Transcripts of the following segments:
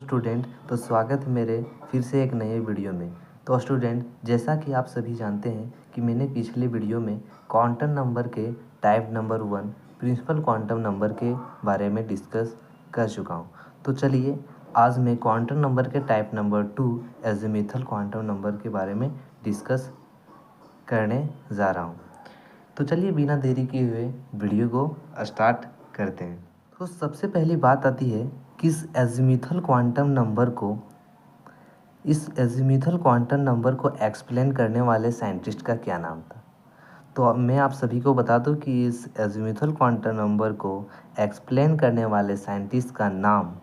Student, तो स्वागत है मेरे फिर से एक नए वीडियो में। तो स्टूडेंट, जैसा कि आप सभी जानते हैं कि मैंने पिछले वीडियो में क्वांटम नंबर के type number 1 principal quantum number के बारे में डिस्कस कर चुका हूं। तो चलिए आज मैं क्वांटम नंबर के type number 2 azimuthal quantum number के बारे में डिस्कस करने जा रहा हूँ। तो चलिए बिना देरी किए हुए वीडियो को स्टार्ट करते हैं। तो सबसे पहली बात आती है कि इस एजीमुथल क्वांटम नंबर को एक्सप्लेन करने वाले साइंटिस्ट का क्या नाम था। तो अब मैं आप सभी को बता दूं कि इस एजीमुथल क्वांटम नंबर को एक्सप्लेन करने वाले साइंटिस्ट का नाम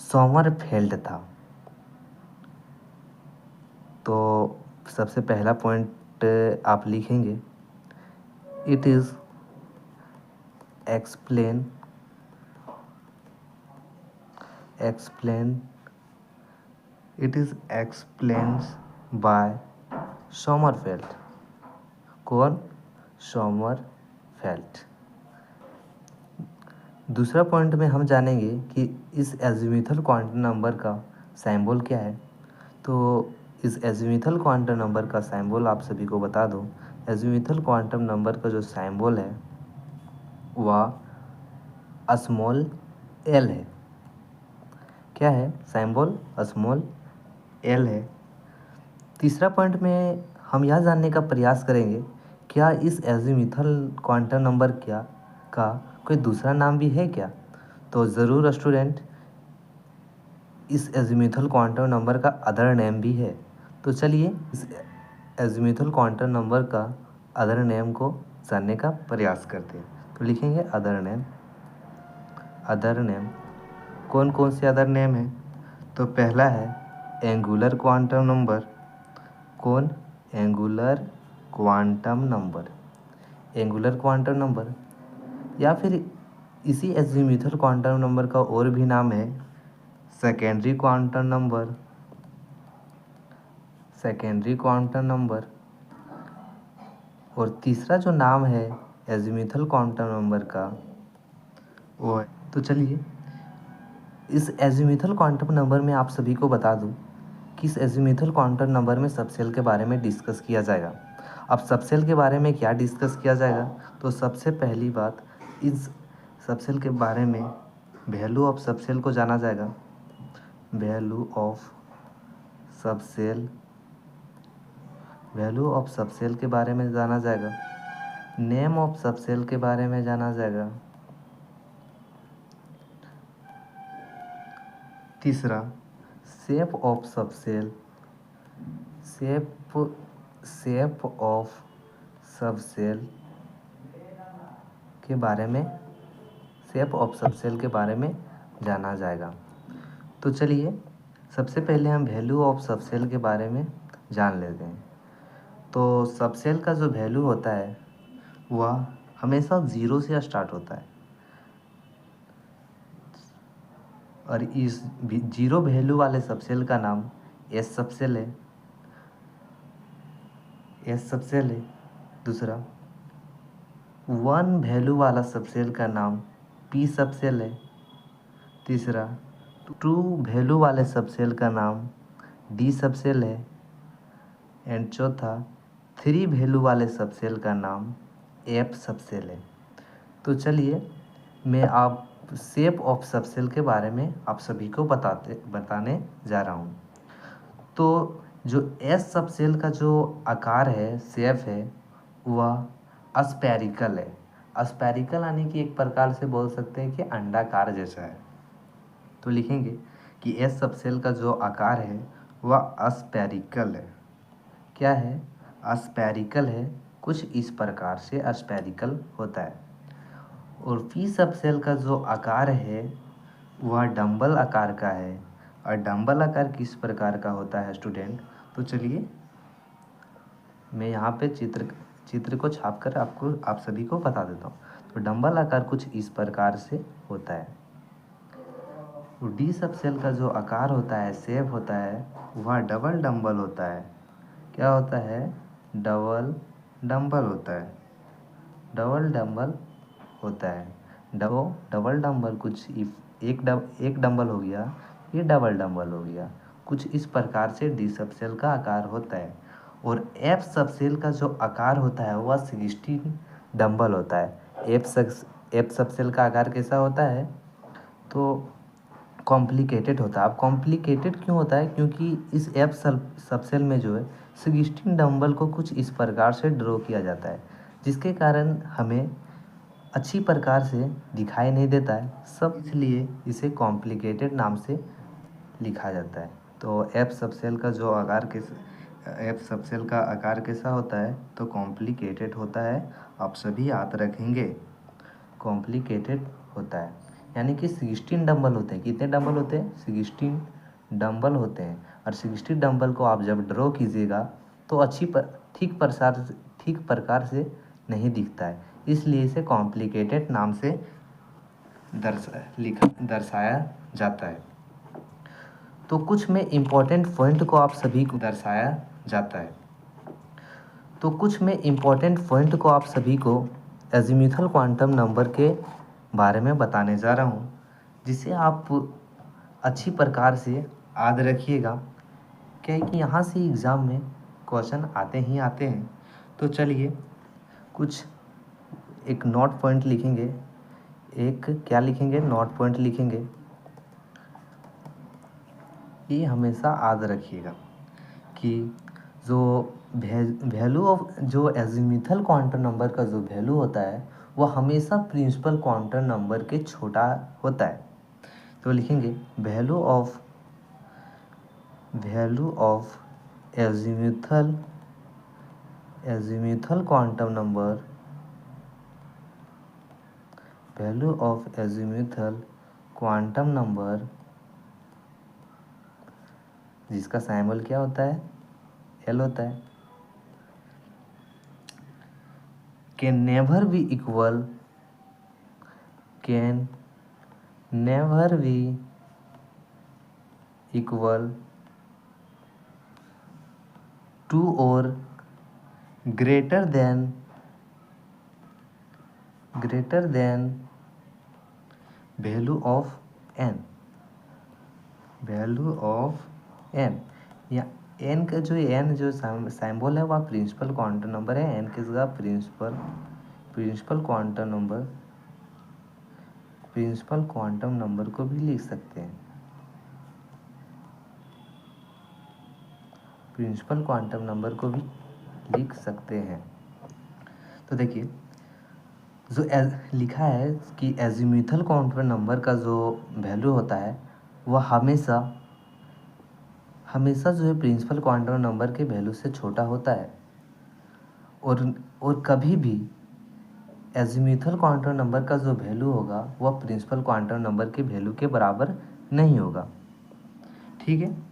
सोमरफेल्ड था। तो सबसे पहला पॉइंट आप लिखेंगे, it is explain by Sommerfeld. कौन? सोमरफेल्ड। दूसरा पॉइंट में हम जानेंगे कि इस एजीमुथल क्वांटम नंबर का सिंबल क्या है। तो इस एजीमुथल क्वांटम नंबर का सिंबल आप सभी को बता दूं, एजीमुथल क्वांटम नंबर का जो सिंबल है वह स्मॉल एल है। क्या है? सिंबल स्मॉल एल है। तीसरा पॉइंट में हम यह जानने का प्रयास करेंगे, क्या इस एजीमुथल क्वांटम नंबर का कोई दूसरा नाम भी है क्या? तो ज़रूर स्टूडेंट, इस एजीमुथल क्वांटम नंबर का अदर नेम भी है। तो चलिए इस एजीमुथल क्वांटम नंबर का अदर नेम को जानने का प्रयास करते हैं। तो लिखेंगे अदर नेम। कौन कौन से अदर नेम है? तो पहला है एंगुलर क्वांटम नंबर। कौन? Angular quantum number. या फिर इसी एजीमुथल क्वांटम नंबर का और भी नाम है सेकेंडरी क्वांटम नंबर। और तीसरा जो नाम है एजीमुथल क्वांटम नंबर का वो है, तो चलिए इस एजीमुथल क्वांटम नंबर में आप सभी को बता दूं कि इस एजीमुथल क्वांटम नंबर में सबसेल के बारे में डिस्कस किया जाएगा। अब सबसेल के बारे में क्या डिस्कस किया जाएगा? तो सबसे पहली बात, इस सबसेल के बारे में वैल्यू ऑफ सबसेल को जाना जाएगा। वैल्यू ऑफ सबसेल के बारे में जाना जाएगा। नेम ऑफ सबसेल के बारे में जाना जाएगा। तीसरा शेप ऑफ सबसेल के बारे में जाना जाएगा। तो चलिए सबसे पहले हम वैल्यू ऑफ सबसेल के बारे में जान लेते हैं। तो सबसेल का जो वैल्यू होता है वह हमेशा 0 से स्टार्ट होता है, और इस 0 वैल्यू वाले सबसेल का नाम एस सबसेल है। दूसरा 1 वैल्यू वाला सबसेल का नाम पी सबसेल है। तीसरा 2 वैल्यू वाले सबसेल का नाम डी सबसेल है। एंड चौथा 3 वैल्यू वाले सबसेल का नाम एफ सबसेल है। तो चलिए मैं आप शेप ऑफ सबसेल के बारे में आप सभी को बताने जा रहा हूँ। तो जो एस सबसेल का जो आकार है, शेप है, वह स्फेरिकल है। स्फेरिकल यानी कि एक प्रकार से बोल सकते हैं कि अंडाकार जैसा है। तो लिखेंगे कि एस सबसेल का जो आकार है वह स्फेरिकल है। क्या है? स्फेरिकल है, कुछ इस प्रकार से स्फेरिकल होता है। और पी सबसेल का जो आकार है वह डंबल आकार का है। और डंबल आकार किस प्रकार का होता है स्टूडेंट? तो चलिए मैं यहाँ पे चित्र को छापकर आप सभी को बता देता हूँ। तो डंबल आकार कुछ इस प्रकार से होता है। डी सबसेल का जो आकार होता है, शेप होता है, वह डबल डंबल होता है। क्या होता है? डबल डंबल होता है। डबल डंबल कुछ एक डंबल हो गया, ये डबल डंबल हो गया। कुछ इस प्रकार से डी सबसेल का आकार होता है। और एफ सबसेल का जो आकार होता है वह 16 डंबल होता है। एफ सबसेल का आकार कैसा होता है? तो कॉम्प्लिकेटेड होता है। अब कॉम्प्लिकेटेड क्यों होता है? क्योंकि इस एफ सबसेल में जो है 16 डंबल को कुछ इस प्रकार से ड्रॉ किया जाता है, जिसके कारण हमें अच्छी प्रकार से दिखाई नहीं देता है सब, इसलिए इसे कॉम्प्लिकेटेड नाम से लिखा जाता है। तो एफ सबसेल का आकार कैसा होता है? तो कॉम्प्लिकेटेड होता है। आप सभी याद रखेंगे, कॉम्प्लिकेटेड होता है। यानी कि 16 डंबल होते हैं। कितने डंबल होते हैं? 16 डंबल होते हैं। और 60 डंबल को आप जब ड्रॉ कीजिएगा तो ठीक प्रकार से नहीं दिखता है, इसलिए इसे कॉम्प्लिकेटेड नाम से दर्शाया जाता है। तो कुछ में इम्पोर्टेंट पॉइंट को आप सभी को दर्शाया जाता है। तो कुछ में इम्पोर्टेंट पॉइंट को आप सभी को एजीम्यूथल क्वांटम नंबर के बारे में बताने जा रहा हूँ, जिसे आप अच्छी प्रकार से याद रखिएगा। क्या है कि यहाँ से एग्ज़ाम में क्वेश्चन आते ही आते हैं। तो चलिए कुछ एक नोट पॉइंट लिखेंगे। एक क्या लिखेंगे? नोट पॉइंट लिखेंगे। ये हमेशा याद रखिएगा कि जो वैल्यू ऑफ जो एजीम्यूथल क्वांटम नंबर का जो वैल्यू होता है वह हमेशा प्रिंसिपल क्वांटम नंबर के छोटा होता है। तो लिखेंगे value of azimuthal quantum number, value of azimuthal quantum number, जिसका सिंबल क्या होता है? एल होता है, can never be equal to और greater than value of N. या एन का जो सिंबल है वह प्रिंसिपल क्वांटम नंबर है। एन किसका? प्रिंसिपल क्वांटम नंबर को भी लिख सकते हैं। प्रिंसिपल क्वांटम नंबर को भी लिख सकते हैं। तो देखिए जो लिखा है कि एजीम्यूथल क्वांटम नंबर का जो वैल्यू होता है वह हमेशा जो है प्रिंसिपल क्वांटम नंबर के वैल्यू से छोटा होता है। और कभी भी एजीम्यूथल क्वांटम नंबर का जो वैल्यू होगा वह प्रिंसिपल क्वांटम नंबर के वैल्यू के बराबर नहीं होगा। ठीक है।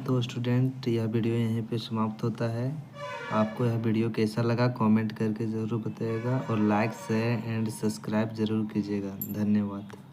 तो स्टूडेंट, यह वीडियो यहीं पे समाप्त होता है। आपको यह वीडियो कैसा लगा कमेंट करके ज़रूर बताइएगा और लाइक शेयर एंड सब्सक्राइब ज़रूर कीजिएगा। धन्यवाद।